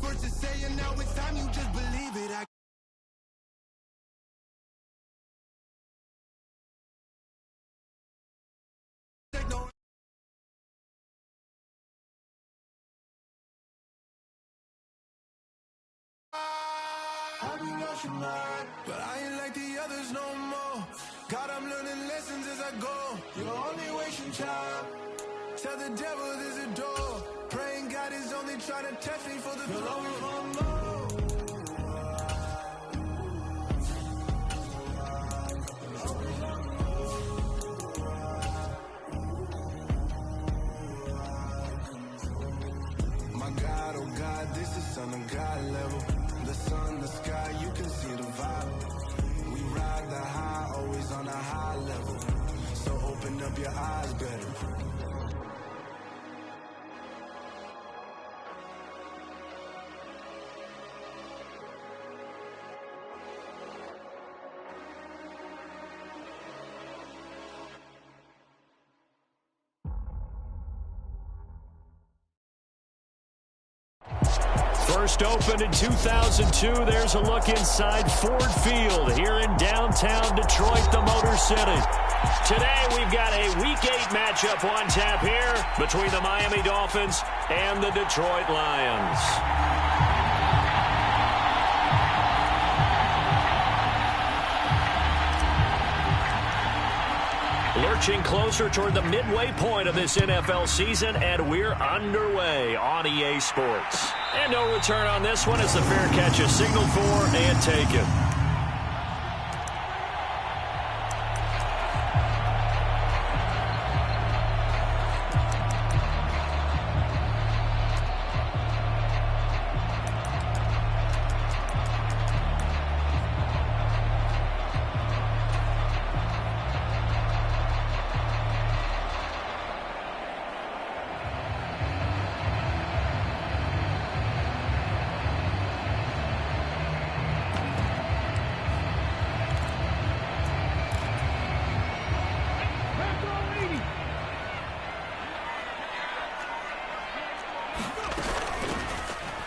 first to say it, now it's time you just believe it. I be lost your mind, but I ain't like the others no more. God, I'm learning lessons as I go. You're only wasting time. Tell the devil there's a door. Praying God is only trying to test me for the throne. My God, oh God, this is Son of God level. The sun, the sky, you can see the vibe. We ride the high, always on a high level. So open up your eyes better. First opened in 2002, there's a look inside Ford Field here in downtown Detroit, the Motor City. Today we've got a Week 8 matchup on tap here between the Miami Dolphins and the Detroit Lions. Lurching closer toward the midway point of this NFL season, and we're underway on EA Sports. And no return on this one as the fair catch is signaled for and taken.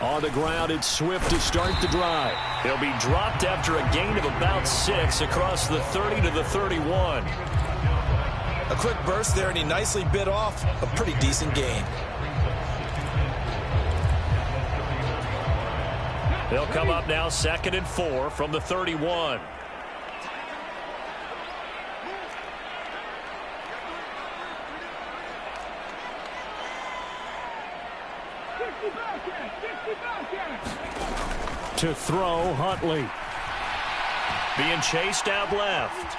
On the ground, it's Swift to start the drive. He'll be dropped after a gain of about 6 across the 30 to the 31. A quick burst there, and he nicely bit off a pretty decent gain. They'll come up now 2nd and 4 from the 31. To throw, Huntley. Being chased out left.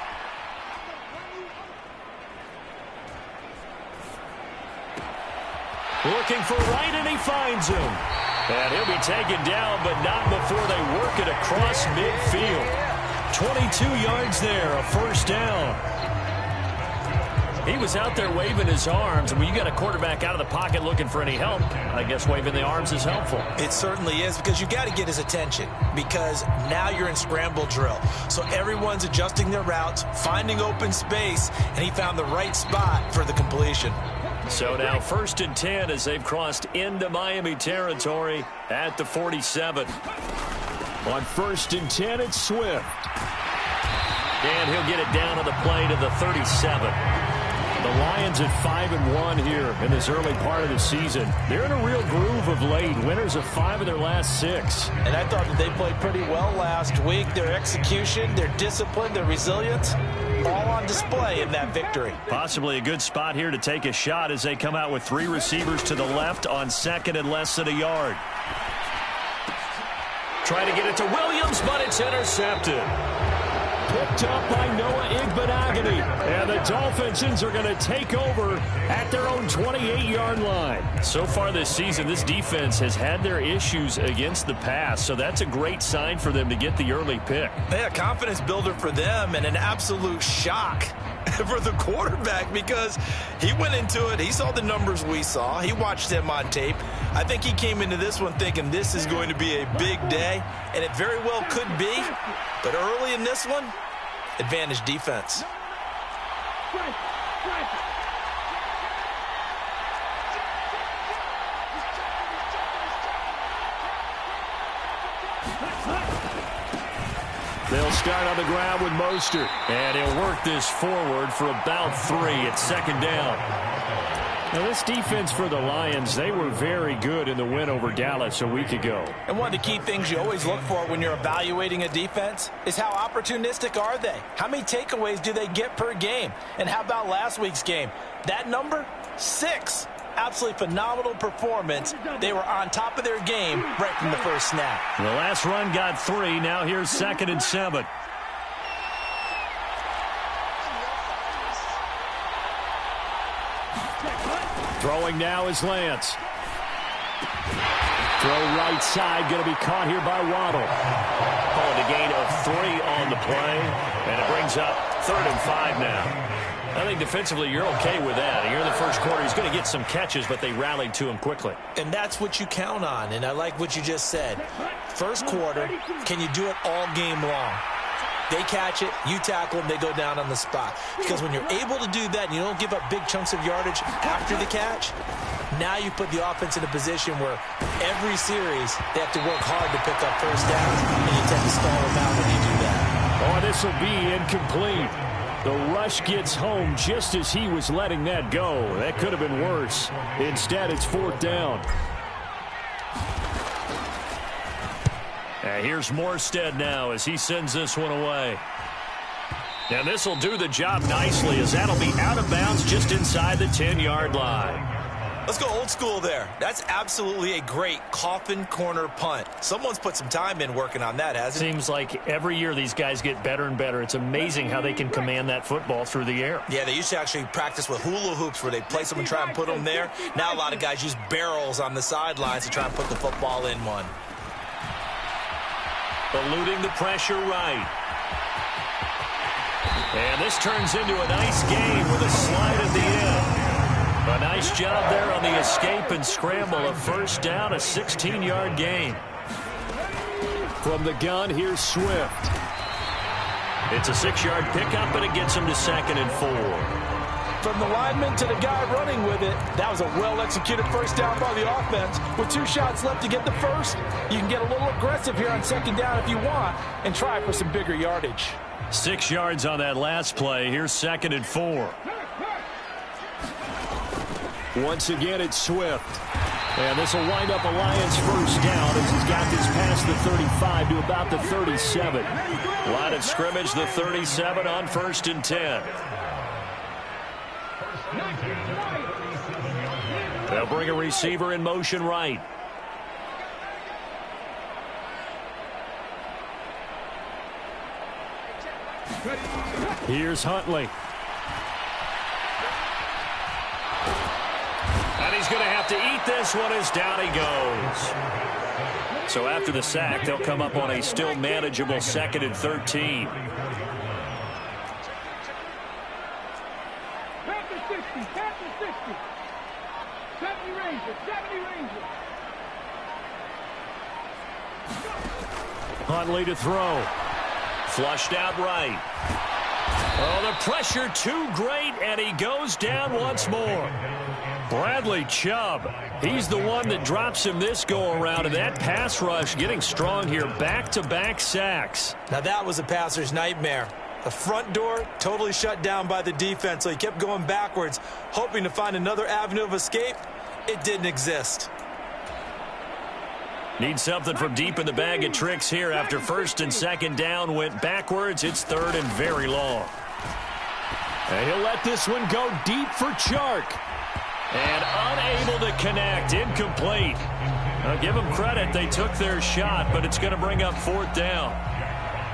Looking for right, and he finds him. And he'll be taken down, but not before they work it across midfield. 22 yards there, a first down. He was out there waving his arms, and when you got a quarterback out of the pocket looking for any help, I guess waving the arms is helpful. It certainly is, because you got to get his attention, because now you're in scramble drill. So everyone's adjusting their routes, finding open space, and he found the right spot for the completion. So now 1st and 10 as they've crossed into Miami territory at the 47. On 1st and 10, it's Swift. And he'll get it down on the play to the 37. The Lions at 5-1 here in this early part of the season. They're in a real groove of late. Winners of 5 of their last 6. And I thought that they played pretty well last week. Their execution, their discipline, their resilience, all on display in that victory. Possibly a good spot here to take a shot as they come out with 3 receivers to the left on 2nd and less than a yard. Trying to get it to Williams, but it's intercepted. Picked up by Noah Igbenogany. And the Dolphins are going to take over at their own 28-yard line. So far this season, this defense has had their issues against the pass, so that's a great sign for them to get the early pick. Yeah, confidence builder for them, and an absolute shock for the quarterback, because he went into it, he saw the numbers we saw, he watched them on tape. I think he came into this one thinking this is going to be a big day, and it very well could be, but early in this one, advantage defense. They'll start on the ground with Mostert. And he'll work this forward for about 3 at second down. Now, this defense for the Lions, they were very good in the win over Dallas a week ago. And one of the key things you always look for when you're evaluating a defense is how opportunistic are they? How many takeaways do they get per game? And how about last week's game? That number, 6. Absolutely phenomenal performance. They were on top of their game right from the first snap. The last run got 3. Now here's 2nd and 7. Throwing now is Lance. Throw right side, going to be caught here by Waddle. Calling a gain of 3 on the play, and it brings up 3rd and 5 now. I think defensively you're okay with that. Here in the first quarter, he's going to get some catches, but they rallied to him quickly. And that's what you count on, and I like what you just said. First quarter, can you do it all game long? They catch it, you tackle them, they go down on the spot. Because when you're able to do that and you don't give up big chunks of yardage after the catch, now you put the offense in a position where every series they have to work hard to pick up first downs, and you tend to stall them out when you do that. Oh, this will be incomplete. The rush gets home just as he was letting that go. That could have been worse. Instead, it's 4th down. And here's Morstead now as he sends this one away. And this will do the job nicely as that'll be out of bounds just inside the 10-yard line. Let's go old school there. That's absolutely a great coffin corner punt. Someone's put some time in working on that, hasn't it? Seems like every year these guys get better and better. It's amazing how they can command that football through the air. Yeah, they used to actually practice with hula hoops where they place them and try and put them there. Now a lot of guys use barrels on the sidelines to try and put the football in one. Eluding the pressure right. And this turns into a nice game with a slide at the end. A nice job there on the escape and scramble. A first down, a 16-yard gain. From the gun, here's Swift. It's a 6-yard pickup, and it gets him to 2nd and 4. From the lineman to the guy running with it, that was a well-executed first down by the offense. With 2 shots left to get the first, you can get a little aggressive here on 2nd down if you want and try for some bigger yardage. 6 yards on that last play. Here's 2nd and 4. Once again, it's Swift. And this will wind up a Lions first down as he's got this past the 35 to about the 37. Line of scrimmage, the 37 on 1st and 10. They'll bring a receiver in motion right. Here's Huntley. And he's going to have to eat this one as down he goes. So after the sack, they'll come up on a still manageable 2nd and 13. Huntley to throw. Flushed out right. Oh, the pressure too great, and he goes down once more. Bradley Chubb, he's the one that drops him this go-around, and that pass rush getting strong here. Back-to-back sacks. Now that was a passer's nightmare. The front door totally shut down by the defense, so he kept going backwards, hoping to find another avenue of escape. It didn't exist. Need something from deep in the bag of tricks here after 1st and 2nd down went backwards. It's 3rd and very long. And he'll let this one go deep for Chark. And unable to connect. Incomplete. I'll give them credit. They took their shot, but it's going to bring up 4th down.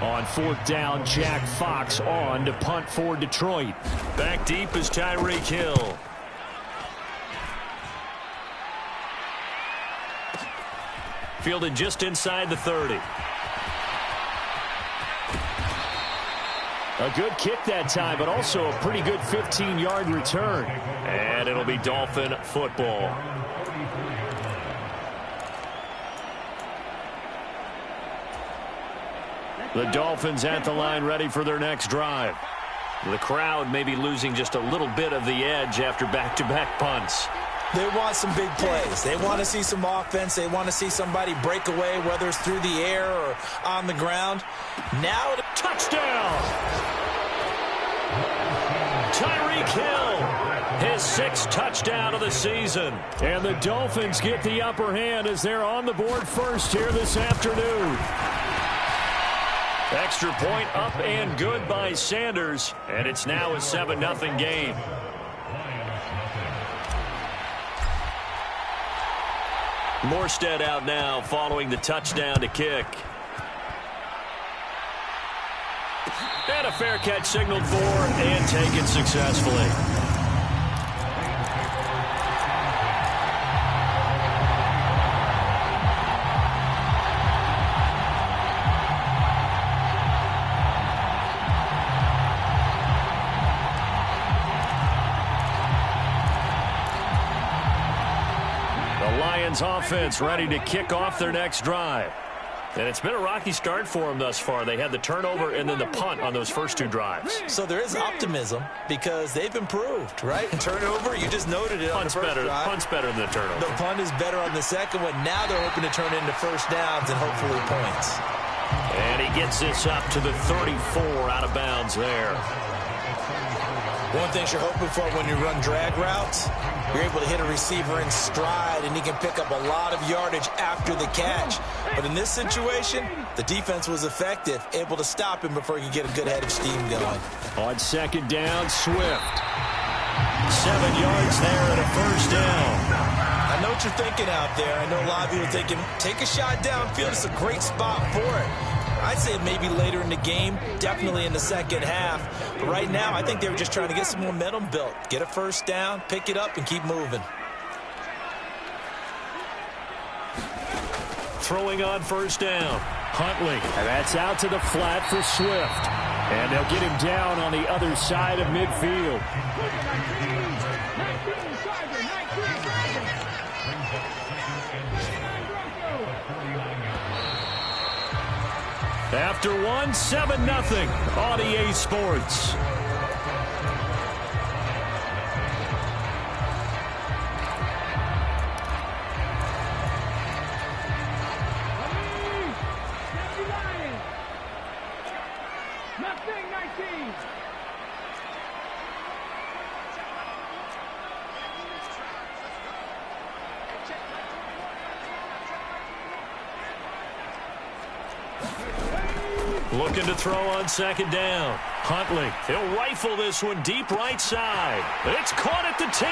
On 4th down, Jack Fox on to punt for Detroit. Back deep is Tyreek Hill. Fielded just inside the 30. A good kick that time, but also a pretty good 15-yard return. And it'll be Dolphin football. The Dolphins at the line ready for their next drive. The crowd may be losing just a little bit of the edge after back-to-back punts. They want some big plays. They want to see some offense. They want to see somebody break away, whether it's through the air or on the ground. Now, touchdown! Tyreek Hill, his 6th touchdown of the season. And the Dolphins get the upper hand as they're on the board first here this afternoon. Extra point up and good by Sanders, and it's now a 7-0 game. Morstead out now following the touchdown to kick. And a fair catch signaled for and taken successfully. Offense ready to kick off their next drive. And it's been a rocky start for them thus far. They had the turnover and then the punt on those first 2 drives. So there is optimism because they've improved, right? Turnover, you just noted it on the first drive. Punt's better than the turnover. The punt is better on the second one. Now they're hoping to turn it into first downs and hopefully points. And he gets this up to the 34 out of bounds there. One thing you're hoping for when you run drag routes, you're able to hit a receiver in stride, and he can pick up a lot of yardage after the catch. But in this situation, the defense was effective, able to stop him before he could get a good head of steam going. On second down, Swift. 7 yards there and a first down. I know what you're thinking out there. I know a lot of you are thinking, take a shot downfield. It's a great spot for it. I'd say maybe later in the game, definitely in the second half. But right now, I think they were just trying to get some momentum built. Get a first down, pick it up, and keep moving. Throwing on first down. Huntley, and that's out to the flat for Swift. And they'll get him down on the other side of midfield. After 1, 7-0 on EA Sports. Looking to throw on second down. Huntley, he'll rifle this one deep right side. It's caught at the 10.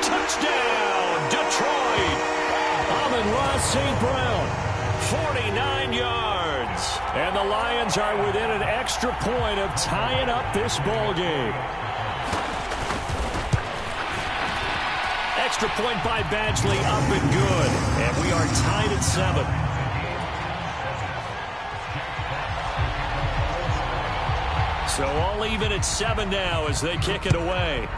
Touchdown, Detroit. Amon-Ra St. Brown, 49 yards. And the Lions are within an extra point of tying up this ball game. Extra point by Badgley, up and good. And we are tied at 7. So all even at 7 now as they kick it away.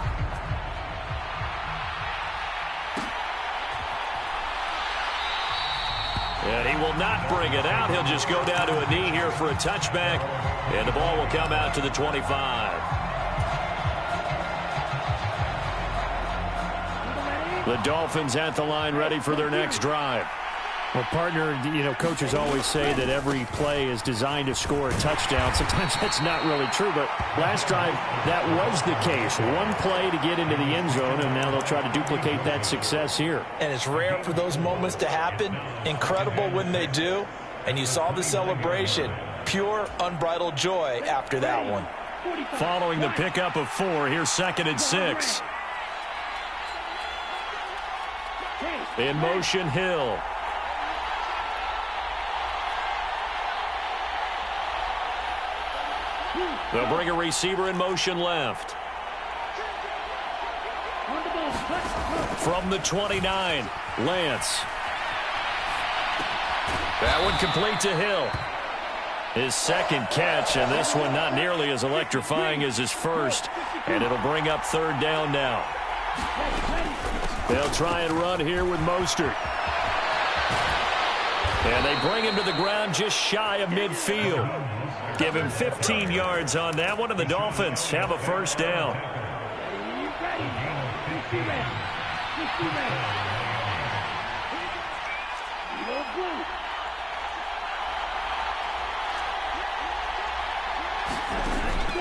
And he will not bring it out. He'll just go down to a knee here for a touchback. And the ball will come out to the 25. The Dolphins at the line ready for their next drive. Well, partner, coaches always say that every play is designed to score a touchdown. Sometimes that's not really true, but last drive, that was the case. One play to get into the end zone, and now they'll try to duplicate that success here. And it's rare for those moments to happen. Incredible when they do. And you saw the celebration. Pure, unbridled joy after that one. Following the pickup of 4, here's 2nd and 6. In motion, Hill. They'll bring a receiver in motion left. From the 29, Lance. That one complete to Hill. His second catch, and this one not nearly as electrifying as his first. And it'll bring up 3rd down now. They'll try and run here with Mostert. And they bring him to the ground just shy of midfield. Give him 15 yards on that one, and the Dolphins have a first down.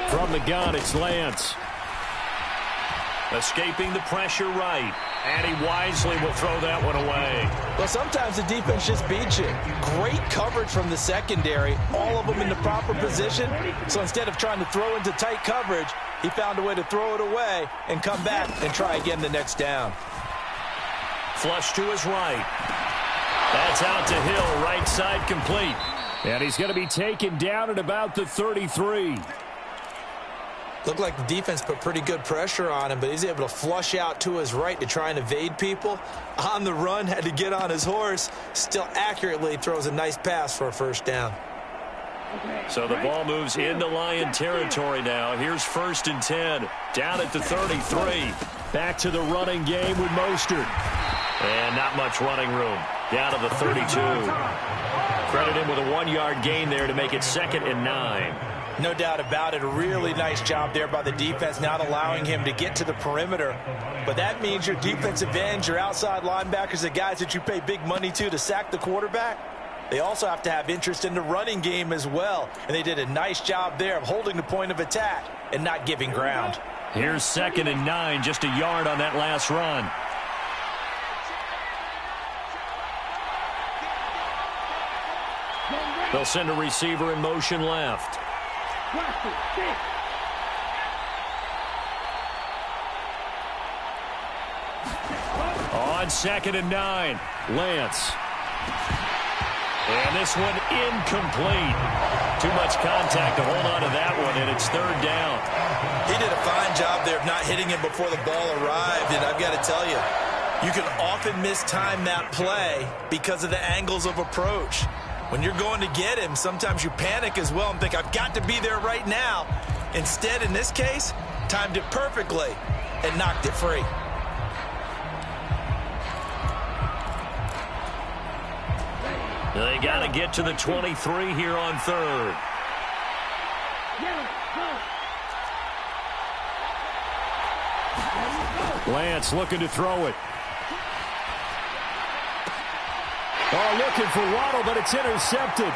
From the gun, it's Lance. Escaping the pressure right. And he wisely will throw that one away. Well, sometimes the defense just beats you. Great coverage from the secondary. All of them in the proper position. So instead of trying to throw into tight coverage, he found a way to throw it away and come back and try again the next down. Flush to his right. That's out to Hill, right side complete. And he's going to be taken down at about the 33. Looked like the defense put pretty good pressure on him, but he's able to flush out to his right to try and evade people. On the run, had to get on his horse. Still accurately throws a nice pass for a first down. So the ball moves into Lion territory now. Here's 1st and 10. Down at the 33. Back to the running game with Mostert. And not much running room. Down to the 32. Credit him with a 1-yard gain there to make it 2nd and 9. No doubt about it. A really nice job there by the defense, not allowing him to get to the perimeter. But that means your defensive ends, your outside linebackers, the guys that you pay big money to sack the quarterback, they also have to have interest in the running game as well. And they did a nice job there of holding the point of attack and not giving ground. Here's 2nd and 9, just a yard on that last run. They'll send a receiver in motion left. On 2nd and 9, Lance. And this one incomplete. Too much contact to hold on to that one, and it's 3rd down. He did a fine job there of not hitting him before the ball arrived, and I've got to tell you, you can often mistime that play because of the angles of approach. When you're going to get him, sometimes you panic as well and think, I've got to be there right now. Instead, in this case, timed it perfectly and knocked it free. They got to get to the 23 here on 3rd. Lance looking to throw it. Oh, looking for Waddle, but it's intercepted.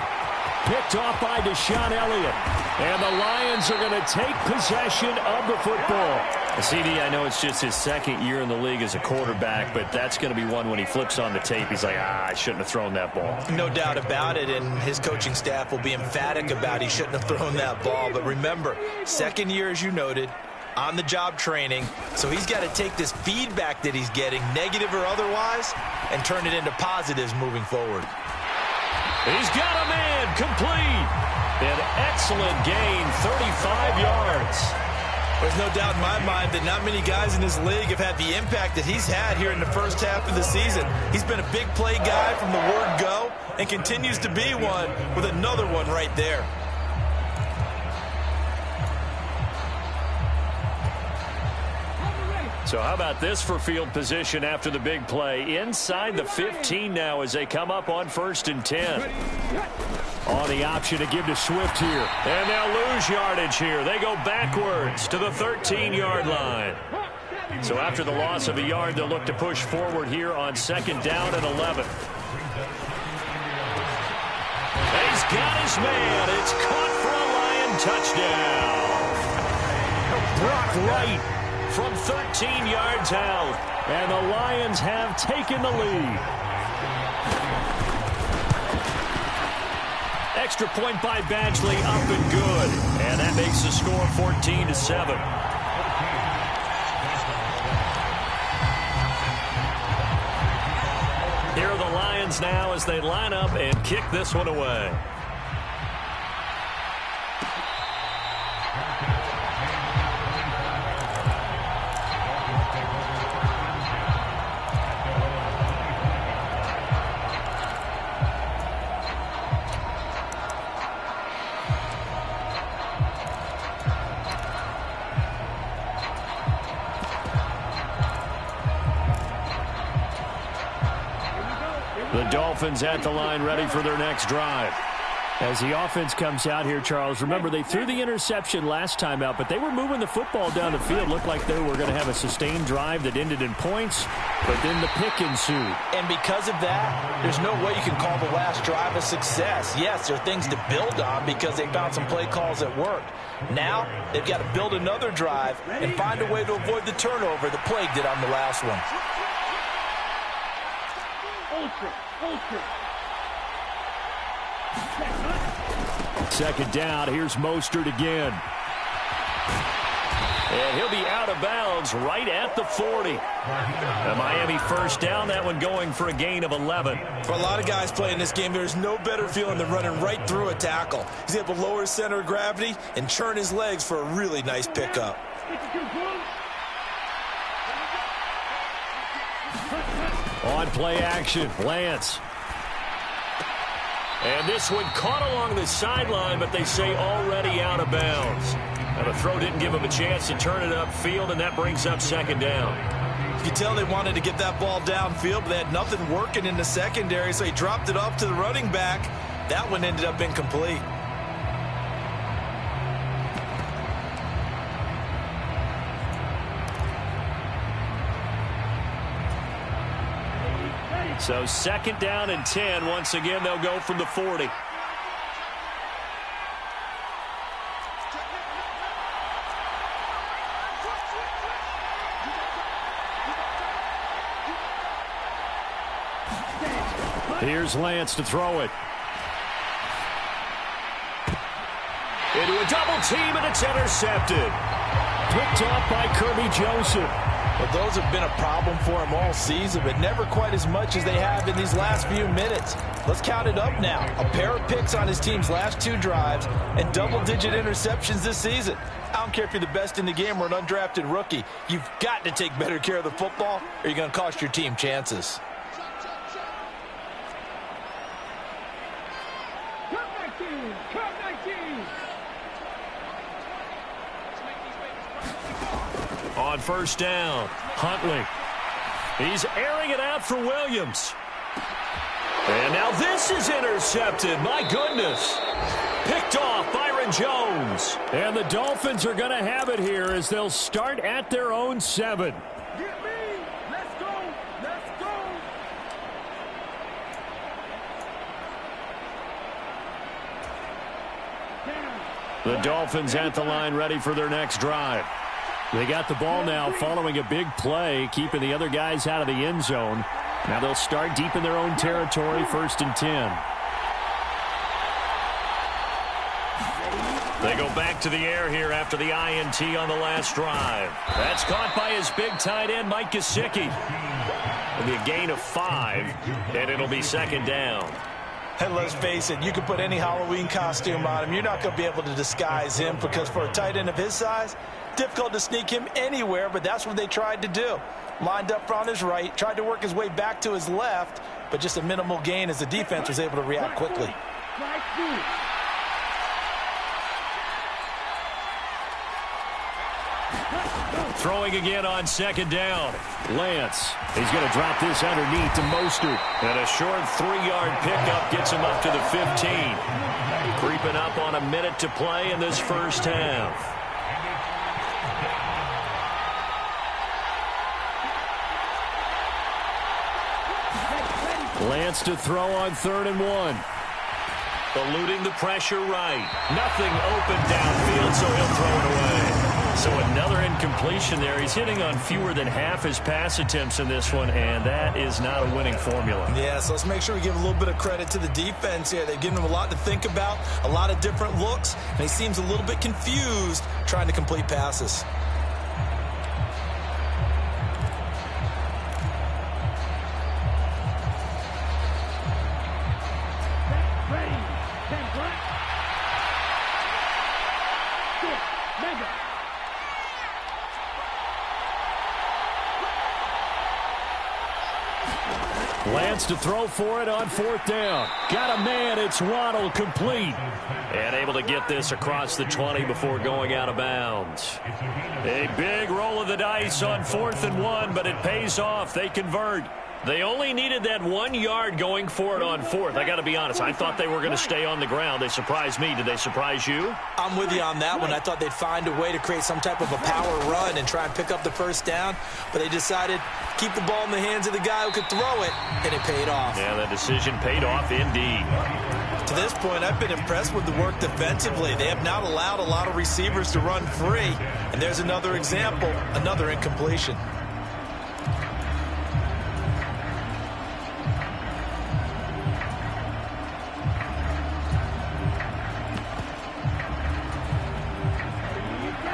Picked off by Deshaun Elliott. And the Lions are going to take possession of the football. CD, I know it's just his 2nd year in the league as a quarterback, but that's going to be one when he flips on the tape. He's like, I shouldn't have thrown that ball. No doubt about it, and his coaching staff will be emphatic about he shouldn't have thrown that ball. But remember, 2nd year, as you noted, on-the-job training, so he's got to take this feedback that he's getting, negative or otherwise, and turn it into positives moving forward. He's got a man, complete. An excellent gain, 35 yards. There's no doubt in my mind that not many guys in this league have had the impact that he's had here in the first half of the season. He's been a big play guy from the word go and continues to be one with another one right there. So how about this for field position after the big play? Inside the 15 now as they come up on 1st and 10. On the option to give to Swift here. And they'll lose yardage here. They go backwards to the 13-yard line. So after the loss of a yard, they'll look to push forward here on 2nd down and 11. He's got his man. It's caught for a Lion touchdown. Brock Wright from 13 yards out. And the Lions have taken the lead. Extra point by Badgley, up and good. And that makes the score 14-7. Here are the Lions now as they line up and kick this one away. The Dolphins at the line ready for their next drive. As the offense comes out here, Charles, remember they threw the interception last time out, but they were moving the football down the field. Looked like they were going to have a sustained drive that ended in points, but then the pick ensued. And because of that, there's no way you can call the last drive a success. Yes, there are things to build on because they found some play calls that worked. Now, they've got to build another drive and find a way to avoid the turnover the Plague did on the last one. Second down, here's Mostert again. And he'll be out of bounds right at the 40. The Miami first down, that one going for a gain of 11. For a lot of guys playing this game, there's no better feeling than running right through a tackle. He's able to lower his center of gravity and churn his legs for a really nice pickup. On play action, Lance. And this one caught along the sideline, but they say already out of bounds. Now the throw didn't give him a chance to turn it upfield, and that brings up second down. You can tell they wanted to get that ball downfield, but they had nothing working in the secondary, so he dropped it off to the running back. That one ended up incomplete. So second down and 10. Once again, they'll go from the 40. Here's Lance to throw it. Into a double team, and it's intercepted. Picked off by Kirby Joseph. Well, those have been a problem for him all season, but never quite as much as they have in these last few minutes. Let's count it up now. A pair of picks on his team's last two drives and double-digit interceptions this season. I don't care if you're the best in the game or an undrafted rookie. You've got to take better care of the football or you're going to cost your team chances. On first down, Huntley. He's airing it out for Williams. And now this is intercepted. My goodness. Picked off Byron Jones. And the Dolphins are going to have it here as they'll start at their own 7. Get me! Let's go! Let's go! The Dolphins at the line ready for their next drive. They got the ball now following a big play, keeping the other guys out of the end zone. Now they'll start deep in their own territory, 1st and 10. They go back to the air here after the INT on the last drive. That's caught by his big tight end, Mike Gesicki. It'll be a gain of 5, and it'll be second down. And let's face it, you can put any Halloween costume on him. You're not going to be able to disguise him because for a tight end of his size, difficult to sneak him anywhere, but that's what they tried to do. Lined up on his right, tried to work his way back to his left, but just a minimal gain as the defense was able to react quickly. Throwing again on second down. Lance. He's going to drop this underneath to Mostert. And a short 3-yard pickup gets him up to the 15. Creeping up on a minute to play in this first half. Lance to throw on 3rd and 1. Eluding the pressure right. Nothing open downfield, so he'll throw it away. So another incompletion there. He's hitting on fewer than half his pass attempts in this one, and that is not a winning formula. Yeah, so let's make sure we give a little bit of credit to the defense here. They've given him a lot to think about, a lot of different looks, and he seems a little bit confused trying to complete passes. Lance to throw for it on 4th down. Got a man. It's Waddle, complete. And able to get this across the 20 before going out of bounds. A big roll of the dice on 4th and 1, but it pays off. They convert. They only needed that 1 yard going for it on fourth. I got to be honest. I thought they were going to stay on the ground. They surprised me. Did they surprise you? I'm with you on that one. I thought they'd find a way to create some type of a power run and try and pick up the first down, but they decided keep the ball in the hands of the guy who could throw it, and it paid off. Yeah, that decision paid off indeed. To this point, I've been impressed with the work defensively. They have not allowed a lot of receivers to run free, and there's another example, another incompletion.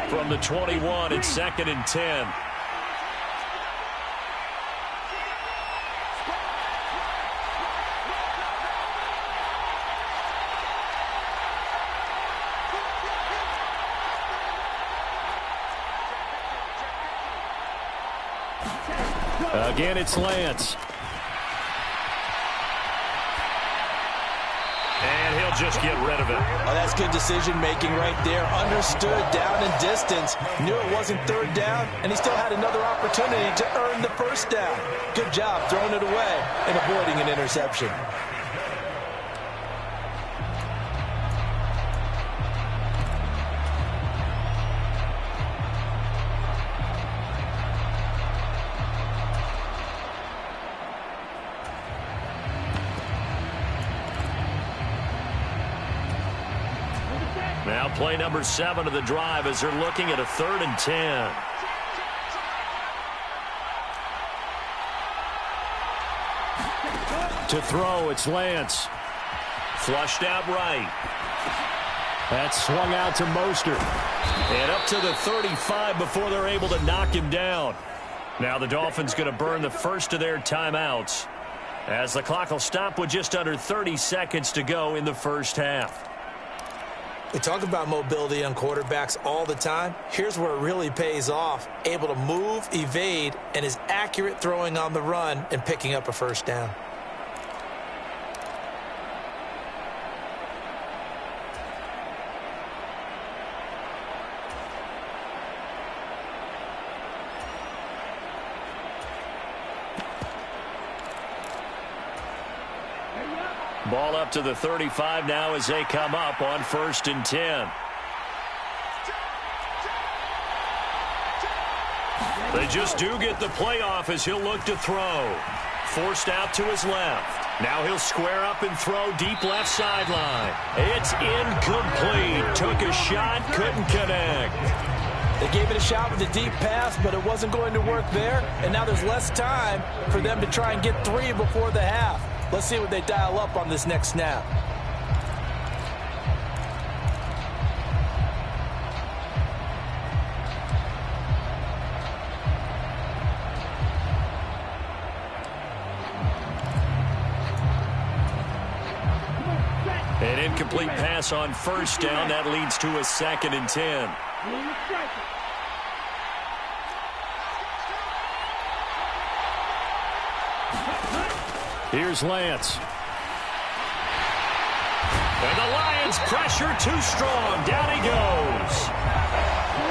From the 21, it's 2nd and 10. Again, it's Lance. And he'll just get rid of it. Oh, that's good decision-making right there. Understood down and distance. Knew it wasn't third down, and he still had another opportunity to earn the first down. Good job throwing it away and avoiding an interception. Now play number 7 of the drive as they're looking at a 3rd and 10. To throw, it's Lance. Flushed out right. That's swung out to Mostert. And up to the 35 before they're able to knock him down. Now the Dolphins going to burn the first of their timeouts, as the clock will stop with just under 30 seconds to go in the first half. We talk about mobility on quarterbacks all the time. Here's where it really pays off. Able to move, evade, and is accurate throwing on the run and picking up a first down. Ball up to the 35 now as they come up on 1st and 10. They just do get the playoff as he'll look to throw. Forced out to his left. Now he'll square up and throw deep left sideline. It's incomplete. Took a shot, couldn't connect. They gave it a shot with a deep pass, but it wasn't going to work there. And now there's less time for them to try and get 3 before the half. Let's see what they dial up on this next snap. An incomplete pass on 1st down. That leads to a 2nd and 10. Here's Lance. And the Lions pressure too strong. Down he goes.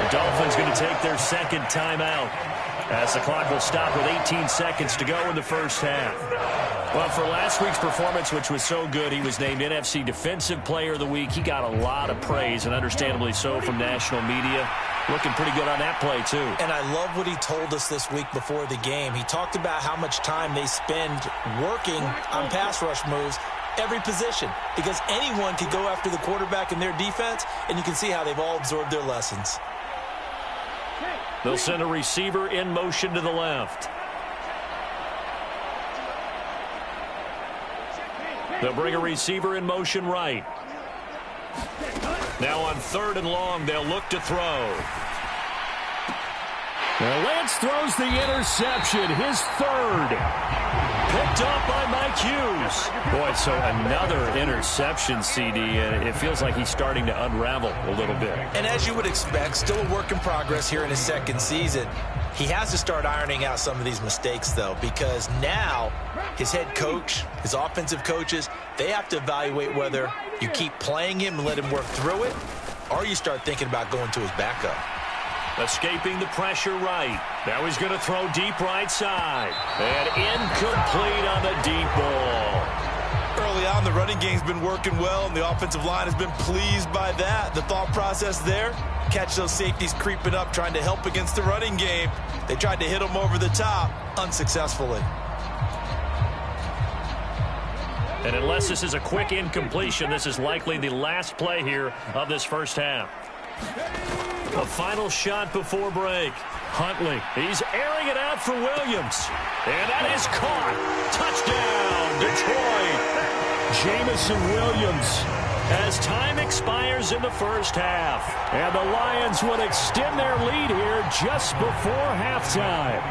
The Dolphins going to take their 2nd timeout, as the clock will stop with 18 seconds to go in the first half. Well, for last week's performance, which was so good, he was named NFC Defensive Player of the Week. He got a lot of praise, and understandably so, from national media. Looking pretty good on that play, too. And I love what he told us this week before the game. He talked about how much time they spend working on pass rush moves, every position, because anyone could go after the quarterback in their defense, and you can see how they've all absorbed their lessons. They'll send a receiver in motion to the left. They'll bring a receiver in motion right. Now on 3rd and long, they'll look to throw. Now Lance throws the interception, his 3rd. Picked up by Mike Hughes. Boy, so another interception, CD, and it feels like he's starting to unravel a little bit. And as you would expect, still a work in progress here in his 2nd season. He has to start ironing out some of these mistakes, though, because now his head coach, his offensive coaches, they have to evaluate whether you keep playing him and let him work through it, or you start thinking about going to his backup. Escaping the pressure right. Now he's going to throw deep right side. And incomplete on the deep ball. Early on, the running game's been working well, and the offensive line has been pleased by that. The thought process there, catch those safeties creeping up, trying to help against the running game. They tried to hit them over the top, unsuccessfully. And unless this is a quick incompletion, this is likely the last play here of this first half. A final shot before break. Huntley, he's airing it out for Williams. And that is caught. Touchdown, Detroit. Jameson Williams as time expires in the first half. And the Lions would extend their lead here just before halftime.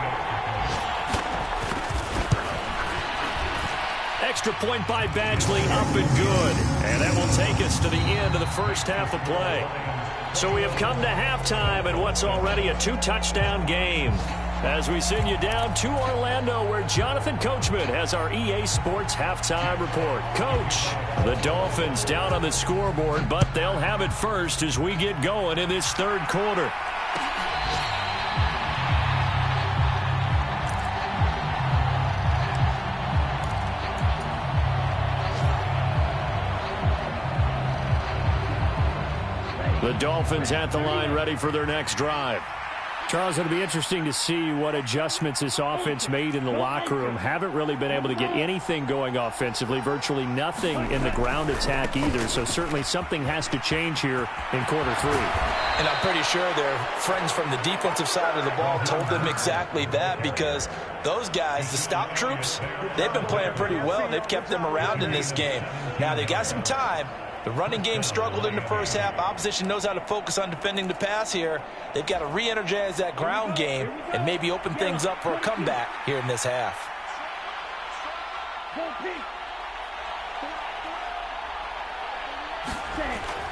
Extra point by Badgley, up and good. And that will take us to the end of the first half of play. So we have come to halftime in what's already a 2-touchdown game. As we send you down to Orlando, where Jonathan Coachman has our EA Sports halftime report. Coach, the Dolphins down on the scoreboard, but they'll have it first as we get going in this third quarter. The Dolphins at the line, ready for their next drive. Charles, it'll be interesting to see what adjustments this offense made in the locker room. Haven't really been able to get anything going offensively, virtually nothing in the ground attack either. So certainly something has to change here in quarter three. And I'm pretty sure their friends from the defensive side of the ball told them exactly that, because those guys, the stop troops, they've been playing pretty well, and they've kept them around in this game. Now they got some time. The running game struggled in the first half. Opposition knows how to focus on defending the pass here. They've got to re-energize that ground game and maybe open things up for a comeback here in this half.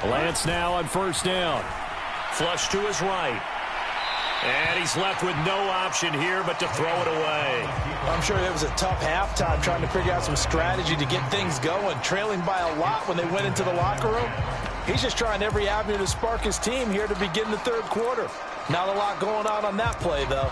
Lance now on first down. Flush to his right. And he's left with no option here but to throw it away. I'm sure it was a tough halftime trying to figure out some strategy to get things going. Trailing by a lot when they went into the locker room. He's just trying every avenue to spark his team here to begin the third quarter. Not a lot going on that play, though.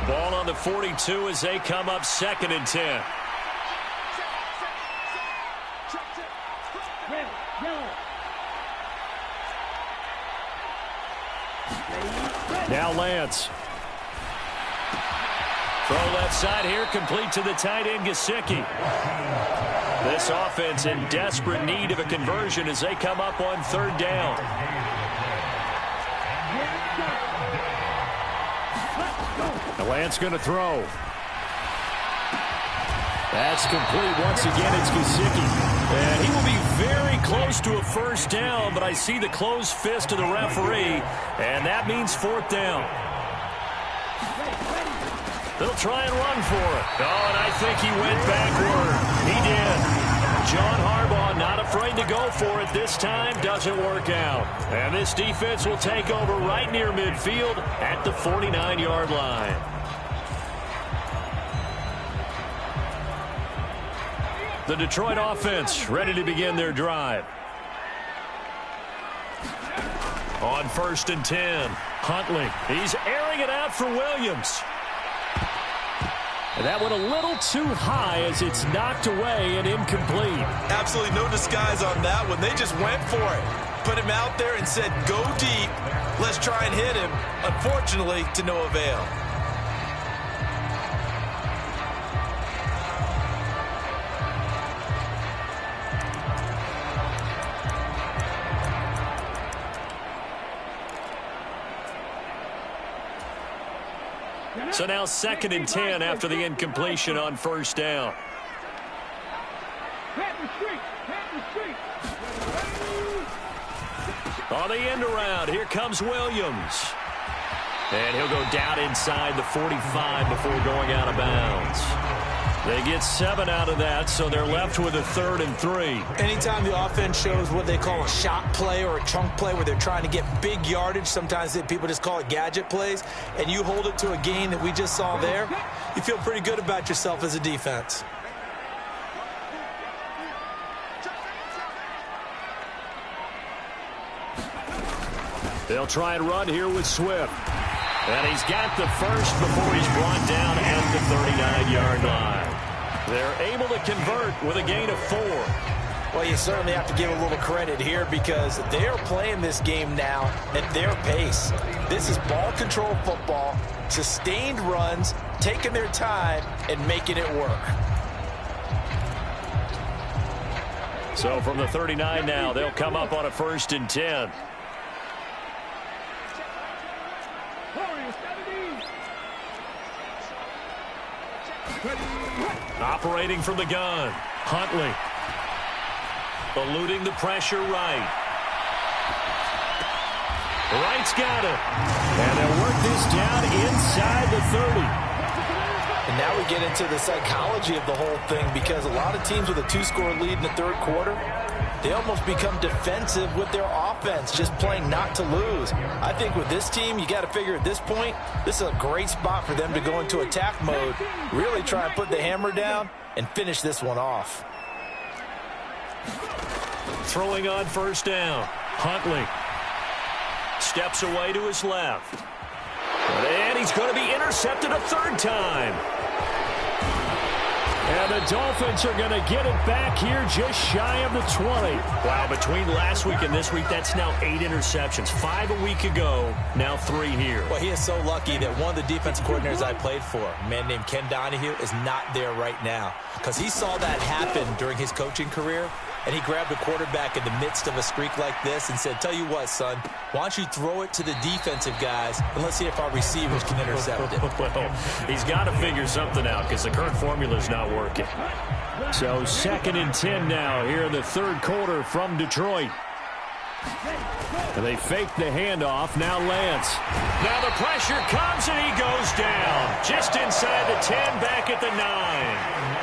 Ball on the 42 as they come up 2nd and 10. Now Lance. Throw left side here, complete to the tight end, Gesicki. This offense in desperate need of a conversion as they come up on 3rd down. Lance going to throw. That's complete. Once again, it's Gesicki. And he will be very close to a first down, but I see the closed fist of the referee, and that means 4th down. They'll try and run for it. Oh, and I think he went backward. He did. John Harbaugh not afraid to go for it this time. Doesn't work out. And this defense will take over right near midfield at the 49-yard line. The Detroit offense ready to begin their drive. On 1st and 10, Huntley. He's airing it out for Williams. And that went a little too high as it's knocked away and incomplete. Absolutely no disguise on that one. They just went for it. Put him out there and said, go deep. Let's try and hit him. Unfortunately, to no avail. So now 2nd and 10 after the incompletion on 1st down. On the end around, here comes Williams. And he'll go down inside the 45 before going out of bounds. They get 7 out of that, so they're left with a 3rd and 3. Anytime the offense shows what they call a shot play or a chunk play where they're trying to get big yardage, sometimes people just call it gadget plays, and you hold it to a gain that we just saw there, you feel pretty good about yourself as a defense. They'll try and run here with Swift. And he's got the first before he's brought down at the 39-yard line. They're able to convert with a gain of 4. Well, you certainly have to give a little credit here because they're playing this game now at their pace. This is ball control football, sustained runs, taking their time, and making it work. So from the 39 now, they'll come up on a 1st and 10. Operating from the gun, Huntley. Eluding the pressure right. Wright's got it. And they'll work this down inside the 30. And now we get into the psychology of the whole thing because a lot of teams with a 2-score lead in the 3rd quarter, they almost become defensive with their offense, just playing not to lose. I think with this team, you got to figure at this point, this is a great spot for them to go into attack mode, really try and put the hammer down and finish this one off. Throwing on 1st down, Huntley steps away to his left. And he's going to be intercepted a 3rd time. And the Dolphins are going to get it back here just shy of the 20. Wow, between last week and this week, that's now 8 interceptions. 5 a week ago, now 3 here. Well, he is so lucky that one of the defensive coordinators I played for, a man named Ken Donahue, is not there right now. Because he saw that happen during his coaching career, and he grabbed a quarterback in the midst of a streak like this and said, tell you what, son, why don't you throw it to the defensive guys, and let's see if our receivers can intercept it. Well, he's got to figure something out because the current formula is not working. So 2nd and 10 now here in the 3rd quarter from Detroit. And they fake the handoff. Now Lance. Now the pressure comes and he goes down. Just inside the 10, back at the 9.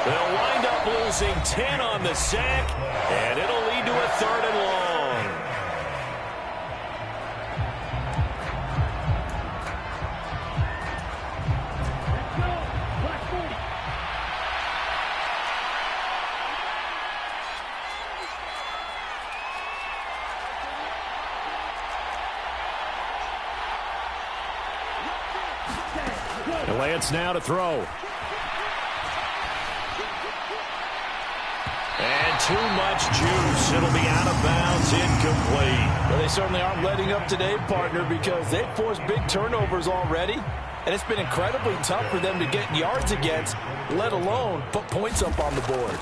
They'll wind up losing 10 on the sack, and it'll lead to a 3rd and long. And Lance now to throw. And too much juice. It'll be out of bounds, incomplete. Well, they certainly aren't letting up today, partner, because they've forced big turnovers already. And it's been incredibly tough for them to get yards against, let alone put points up on the board.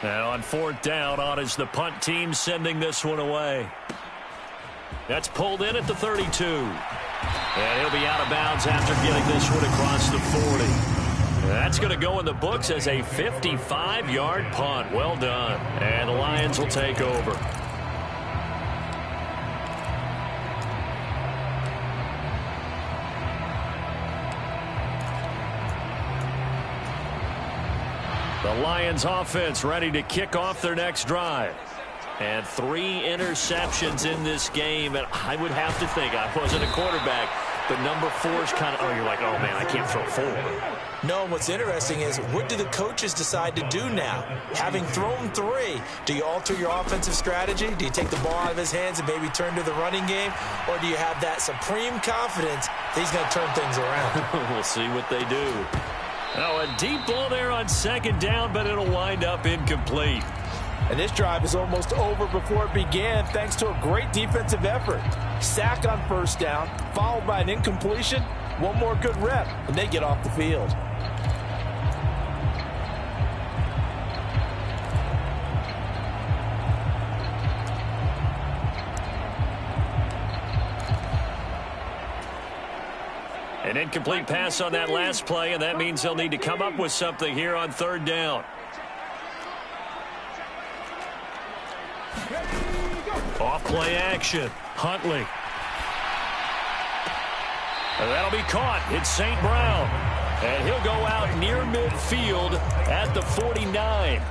Now on 4th down, on is the punt team sending this one away. That's pulled in at the 32. And he'll be out of bounds after getting this one across the 40. That's going to go in the books as a 55-yard punt. Well done. And the Lions will take over. The Lions offense ready to kick off their next drive. And 3 interceptions in this game. And I would have to think, I wasn't a quarterback, but number 4 is kind of, oh, you're like, oh, man, I can't throw 4. No, what's interesting is what do the coaches decide to do now? Having thrown 3, do you alter your offensive strategy? Do you take the ball out of his hands and maybe turn to the running game? Or do you have that supreme confidence that he's going to turn things around? We'll see what they do. Oh, a deep ball there on 2nd down, but it'll wind up incomplete. And this drive is almost over before it began thanks to a great defensive effort. Sack on 1st down, followed by an incompletion. One more good rep, and they get off the field. An incomplete pass on that last play, and that means they'll need to come up with something here on 3rd down. Off play action. Huntley. And that'll be caught. It's St. Brown. And he'll go out near midfield at the 49.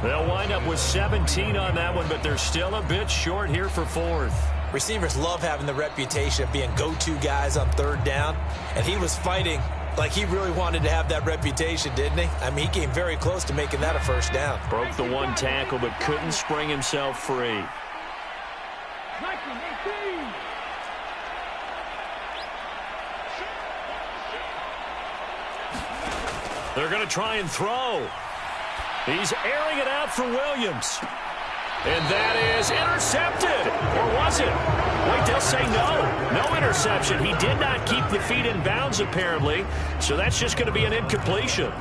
They'll wind up with 17 on that one, but they're still a bit short here for fourth. Receivers love having the reputation of being go-to guys on third down, and he was fighting like he really wanted to have that reputation, didn't he? I mean, he came very close to making that a first down. Broke the one tackle, but couldn't spring himself free. They're going to try and throw. He's airing it out for Williams. And that is intercepted. Or was it? Wait, they'll say no. No interception. He did not keep the feet in bounds, apparently. So that's just going to be an incompletion.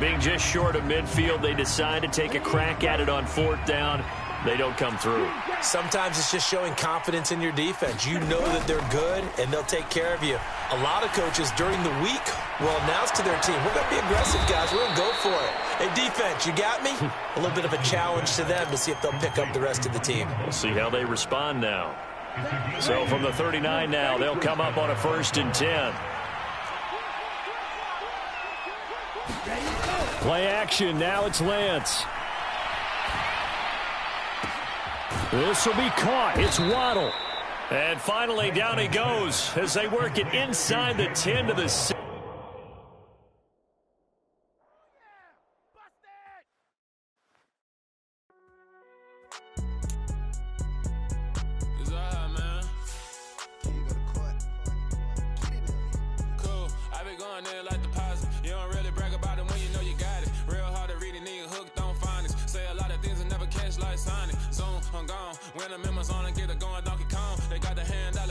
Being just short of midfield, they decide to take a crack at it on fourth down. They don't come through. Sometimes it's just showing confidence in your defense. You know that they're good, and they'll take care of you. A lot of coaches during the week will announce to their team, we're going to be aggressive, guys. We're going to go for it. Hey, defense, you got me? A little bit of a challenge to them to see if they'll pick up the rest of the team. We'll see how they respond now. So from the 39 now, they'll come up on a 1st and 10. Play action. Now it's Lance. This will be caught. It's Waddle. And finally, down he goes as they work it inside the 10 to the 6. When the members on and get it going, Donkey Kong. They got the hand out